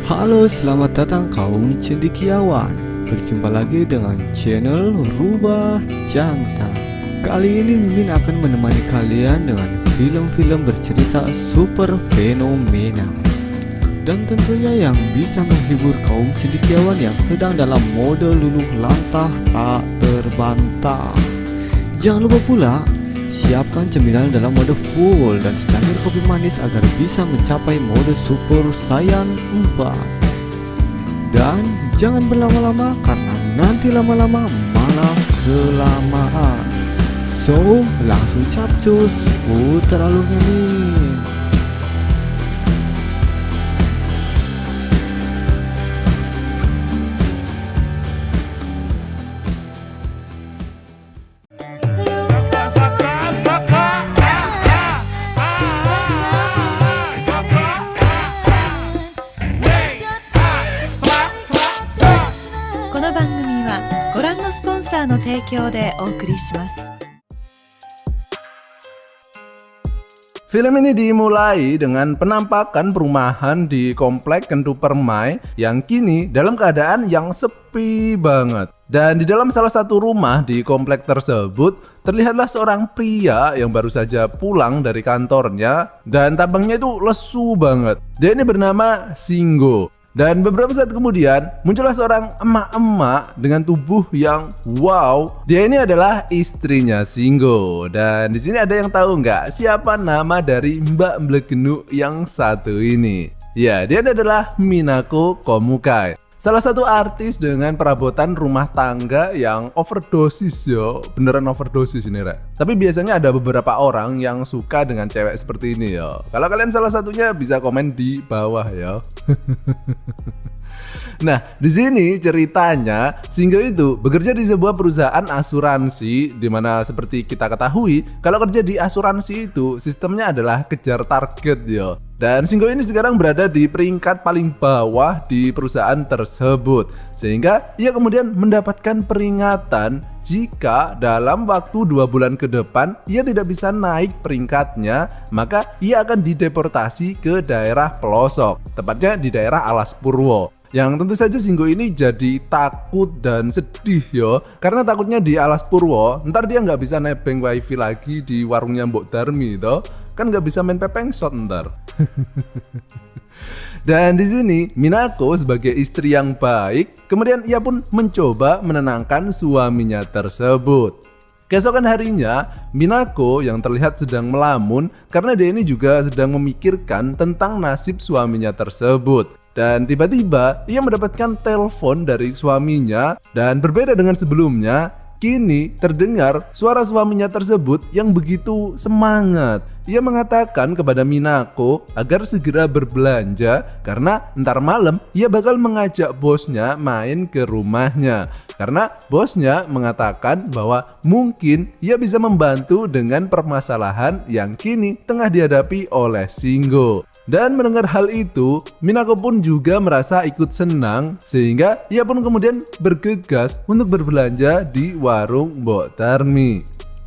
Halo, selamat datang kaum cendekiawan. Berjumpa lagi dengan channel Rubah Jantan. Kali ini Mimin akan menemani kalian dengan film-film bercerita super fenomena, dan tentunya yang bisa menghibur kaum cendekiawan yang sedang dalam mode luluh lantah tak terbantah. Jangan lupa pula siapkan cemilan dalam mode full dan secangkir kopi manis agar bisa mencapai mode super saiyan 4. Dan jangan berlama-lama karena nanti lama-lama malah kelamaan. So, langsung capcus, putar alurnya nih. Film ini dimulai dengan penampakan perumahan di komplek Kentu Permai yang kini dalam keadaan yang sepi banget. Dan di dalam salah satu rumah di komplek tersebut terlihatlah seorang pria yang baru saja pulang dari kantornya dan tampangnya itu lesu banget. Dia ini bernama Singgo. Dan beberapa saat kemudian muncullah seorang emak-emak dengan tubuh yang wow. Dia ini adalah istrinya Singgo. Dan di sini ada yang tahu nggak siapa nama dari Mbak Mblegenu yang satu ini? Ya, dia adalah Minako Komukai. Salah satu artis dengan perabotan rumah tangga yang overdosis yo. Beneran overdosis ini, Rek. Tapi biasanya ada beberapa orang yang suka dengan cewek seperti ini yo. Kalau kalian salah satunya bisa komen di bawah yo. Nah, di sini ceritanya Singgo itu bekerja di sebuah perusahaan asuransi, di mana seperti kita ketahui, kalau kerja di asuransi itu sistemnya adalah kejar target yo. Dan Singgo ini sekarang berada di peringkat paling bawah di perusahaan tersebut, sehingga ia kemudian mendapatkan peringatan jika dalam waktu 2 bulan ke depan ia tidak bisa naik peringkatnya, maka ia akan dideportasi ke daerah pelosok, tepatnya di daerah Alas Purwo. Yang tentu saja Singgo ini jadi takut dan sedih yo, karena takutnya di Alas Purwo ntar dia nggak bisa nebeng wifi lagi di warungnya Mbok Darmi toh, kan nggak bisa main pepeng shot ntar. Dan di sini Minako sebagai istri yang baik, kemudian ia pun mencoba menenangkan suaminya tersebut. Keesokan harinya, Minako yang terlihat sedang melamun karena dia ini juga sedang memikirkan tentang nasib suaminya tersebut. Dan tiba-tiba ia mendapatkan telepon dari suaminya, dan berbeda dengan sebelumnya, kini terdengar suara suaminya tersebut yang begitu semangat. Ia mengatakan kepada Minako agar segera berbelanja karena ntar malam ia bakal mengajak bosnya main ke rumahnya. Karena bosnya mengatakan bahwa mungkin ia bisa membantu dengan permasalahan yang kini tengah dihadapi oleh Singgo. Dan mendengar hal itu, Minako pun juga merasa ikut senang, sehingga ia pun kemudian bergegas untuk berbelanja di warung Mbok Darmi.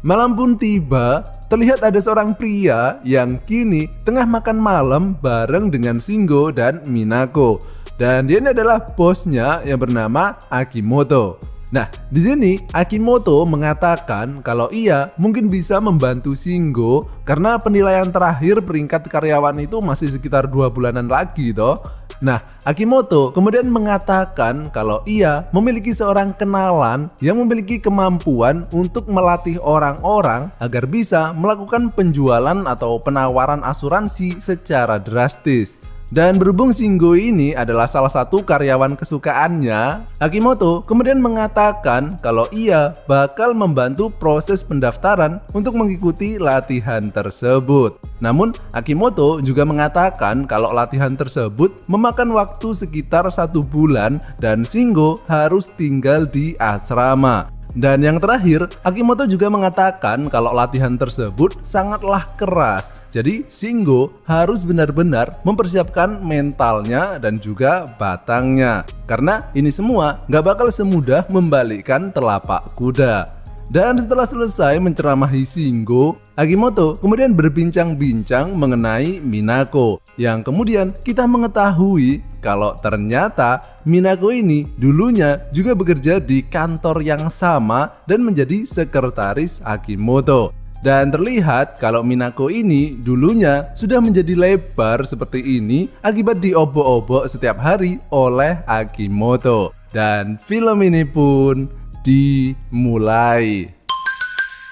Malam pun tiba, terlihat ada seorang pria yang kini tengah makan malam bareng dengan Singgo dan Minako. Dan dia ini adalah bosnya yang bernama Akimoto. Nah, di sini Akimoto mengatakan kalau ia mungkin bisa membantu Singgo karena penilaian terakhir peringkat karyawan itu masih sekitar 2 bulanan lagi toh. Nah, Akimoto kemudian mengatakan kalau ia memiliki seorang kenalan yang memiliki kemampuan untuk melatih orang-orang agar bisa melakukan penjualan atau penawaran asuransi secara drastis. Dan berhubung Singgo ini adalah salah satu karyawan kesukaannya, Akimoto kemudian mengatakan kalau ia bakal membantu proses pendaftaran untuk mengikuti latihan tersebut. Namun Akimoto juga mengatakan kalau latihan tersebut memakan waktu sekitar 1 bulan dan Singgo harus tinggal di asrama. Dan yang terakhir, Akimoto juga mengatakan kalau latihan tersebut sangatlah keras. Jadi Singgo harus benar-benar mempersiapkan mentalnya dan juga batangnya. Karena ini semua gak bakal semudah membalikkan telapak kuda. Dan setelah selesai menceramahi Shingo, Akimoto kemudian berbincang-bincang mengenai Minako, yang kemudian kita mengetahui kalau ternyata Minako ini dulunya juga bekerja di kantor yang sama dan menjadi sekretaris Akimoto. Dan terlihat kalau Minako ini dulunya sudah menjadi lebar seperti ini akibat diobok-obok setiap hari oleh Akimoto. Dan film ini pun dimulai.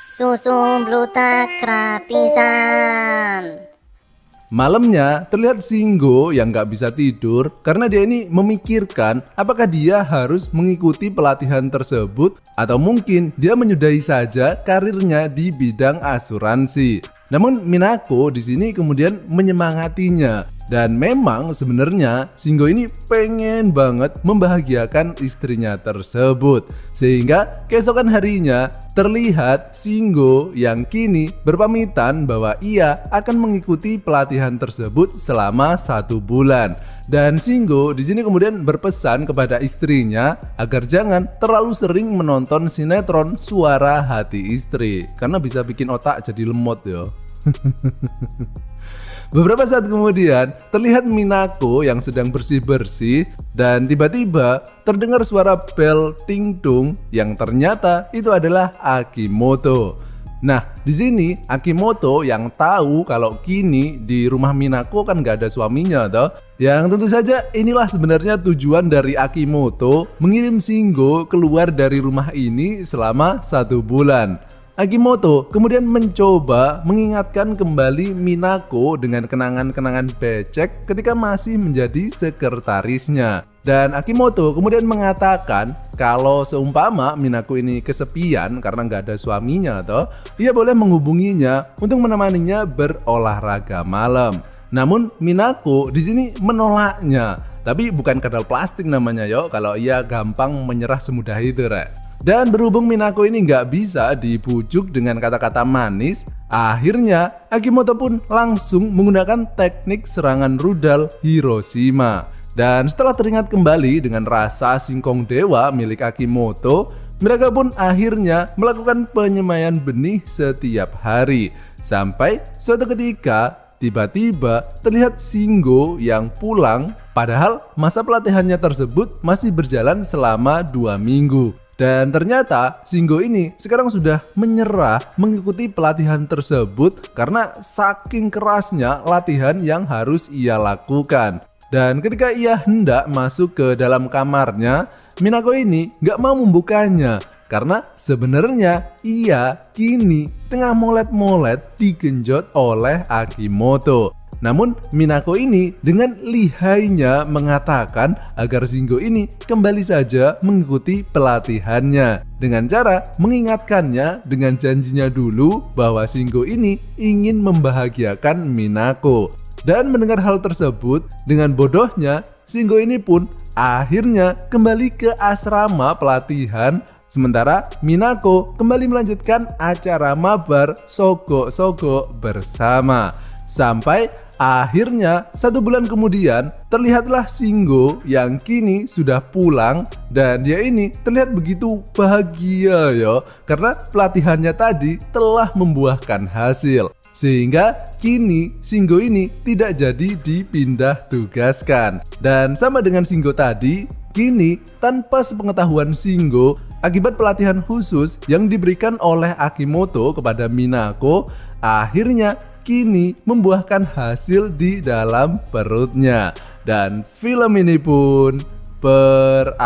Susu Blutak gratisan. Malamnya terlihat Shingo yang gak bisa tidur karena dia ini memikirkan apakah dia harus mengikuti pelatihan tersebut atau mungkin dia menyudahi saja karirnya di bidang asuransi. Namun Minako di sini kemudian menyemangatinya. Dan memang sebenarnya Shingo ini pengen banget membahagiakan istrinya tersebut. Sehingga keesokan harinya terlihat Shingo yang kini berpamitan bahwa ia akan mengikuti pelatihan tersebut selama 1 bulan. Dan Shingo di sini kemudian berpesan kepada istrinya agar jangan terlalu sering menonton sinetron Suara Hati Istri karena bisa bikin otak jadi lemot ya. Beberapa saat kemudian terlihat Minako yang sedang bersih-bersih dan tiba-tiba terdengar suara bel ting-tung yang ternyata itu adalah Akimoto. Nah, di sini Akimoto yang tahu kalau kini di rumah Minako kan gak ada suaminya toh. Yang tentu saja inilah sebenarnya tujuan dari Akimoto mengirim Shingo keluar dari rumah ini selama 1 bulan. Akimoto kemudian mencoba mengingatkan kembali Minako dengan kenangan-kenangan becek ketika masih menjadi sekretarisnya. Dan Akimoto kemudian mengatakan kalau seumpama Minako ini kesepian karena nggak ada suaminya toh, ia boleh menghubunginya untuk menemaninya berolahraga malam. Namun Minako di sini menolaknya. Tapi bukan kadal plastik namanya yo, kalau ia gampang menyerah semudah itu rek. Dan berhubung Minako ini nggak bisa dibujuk dengan kata-kata manis, akhirnya Akimoto pun langsung menggunakan teknik serangan rudal Hiroshima. Dan setelah teringat kembali dengan rasa singkong dewa milik Akimoto, mereka pun akhirnya melakukan penyemaian benih setiap hari. Sampai suatu ketika tiba-tiba terlihat Shingo yang pulang, padahal masa pelatihannya tersebut masih berjalan selama 2 minggu. Dan ternyata Shingo ini sekarang sudah menyerah mengikuti pelatihan tersebut karena saking kerasnya latihan yang harus ia lakukan. Dan ketika ia hendak masuk ke dalam kamarnya, Minako ini gak mau membukanya karena sebenarnya ia kini tengah molet-molet digenjot oleh Akimoto. Namun Minako ini dengan lihainya mengatakan agar Shingo ini kembali saja mengikuti pelatihannya dengan cara mengingatkannya dengan janjinya dulu bahwa Shingo ini ingin membahagiakan Minako. Dan mendengar hal tersebut, dengan bodohnya Shingo ini pun akhirnya kembali ke asrama pelatihan. Sementara Minako kembali melanjutkan acara mabar sogo-sogo bersama. Sampai akhirnya 1 bulan kemudian terlihatlah Shingo yang kini sudah pulang dan dia ini terlihat begitu bahagia ya karena pelatihannya tadi telah membuahkan hasil. Sehingga kini Shingo ini tidak jadi dipindah tugaskan. Dan sama dengan Shingo tadi, kini tanpa sepengetahuan Shingo, akibat pelatihan khusus yang diberikan oleh Akimoto kepada Minako, akhirnya kini membuahkan hasil di dalam perutnya. Dan film ini pun berakhir.